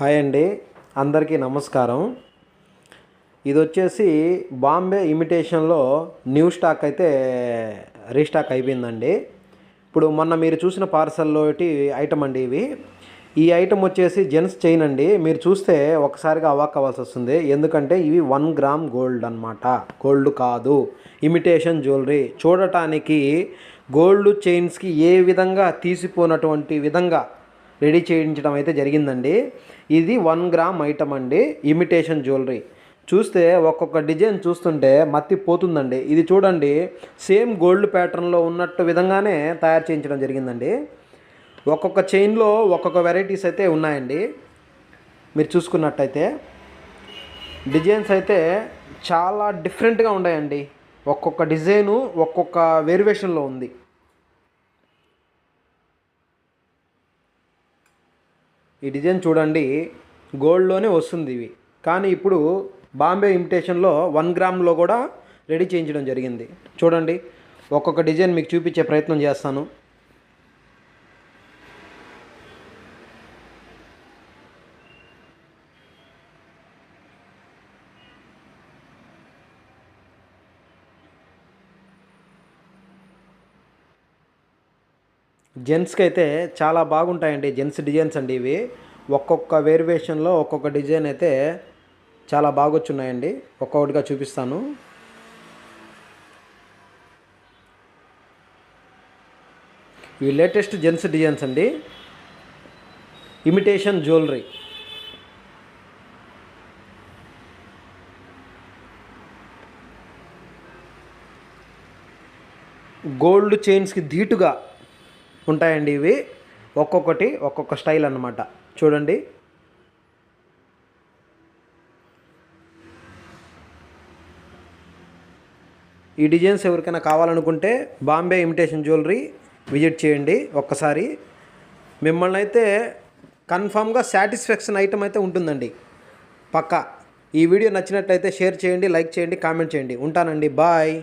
Hi అండి, అందరికీ నమస్కారం. ఇది వచ్చేసి బాంబే ఇమిటేషన్లో న్యూ స్టాక్ అయితే రీస్టాక్ అయిపోయిందండి. ఇప్పుడు మొన్న మీరు చూసిన పార్సల్లోటి ఐటమ్ అండి ఇవి. ఈ ఐటమ్ వచ్చేసి జెంట్స్ చైన్ అండి. మీరు చూస్తే ఒకసారిగా అవాక్ అవ్వాల్సి వస్తుంది, ఎందుకంటే ఇవి 1 గ్రామ్ గోల్డ్ అనమాట. గోల్డ్ కాదు, ఇమిటేషన్ జ్యువెలరీ. చూడటానికి గోల్డ్ చైన్స్కి ఏ విధంగా తీసిపోయినటువంటి విధంగా రెడీ చేయించడం అయితే జరిగిందండి. ఇది 1 గ్రామ్ ఐటమ్ అండి, ఇమిటేషన్ జ్యువెలరీ. చూస్తే ఒక్కొక్క డిజైన్ చూస్తుంటే మత్తి పోతుందండి. ఇది చూడండి, సేమ్ గోల్డ్ ప్యాటర్న్లో ఉన్నట్టు విధంగానే తయారు చేయించడం జరిగిందండి. ఒక్కొక్క చైన్లో ఒక్కొక్క వెరైటీస్ అయితే ఉన్నాయండి. మీరు చూసుకున్నట్టయితే డిజైన్స్ అయితే చాలా డిఫరెంట్గా ఉన్నాయండి. ఒక్కొక్క డిజైను ఒక్కొక్క వేరియేషన్లో ఉంది. ఈ డిజైన్ చూడండి, గోల్డ్లోనే వస్తుంది ఇవి, కానీ ఇప్పుడు బాంబే ఇమిటేషన్లో 1 గ్రామ్లో కూడా రెడీ చేయించడం జరిగింది. చూడండి, ఒక్కొక్క డిజైన్ మీకు చూపించే ప్రయత్నం చేస్తాను. జెంట్స్కి అయితే చాలా బాగుంటాయండి. జెంట్స్ డిజైన్స్ అండి ఇవి. ఒక్కొక్క వేరియేషన్లో ఒక్కొక్క డిజైన్ అయితే చాలా బాగొచ్చున్నాయండి. ఒక్కొక్కటిగా చూపిస్తాను. ఇవి లేటెస్ట్ జెంట్స్ డిజైన్స్ అండి, ఇమిటేషన్ జ్యువెలరీ. గోల్డ్ చైన్స్కి ధీటుగా ఉంటాయండి ఇవి. ఒక్కొక్కటి ఒక్కొక్క స్టైల్ అన్నమాట. చూడండి, ఈ డిజైన్స్ ఎవరికైనా కావాలనుకుంటే బాంబే ఇమిటేషన్ జ్యువెలరీ విజిట్ చేయండి ఒక్కసారి. మిమ్మల్ని అయితే కన్ఫామ్గా సాటిస్ఫాక్షన్ ఐటమ్ అయితే ఉంటుందండి, పక్కా. ఈ వీడియో నచ్చినట్లయితే షేర్ చేయండి, లైక్ చేయండి, కామెంట్ చేయండి. ఉంటానండి, బాయ్.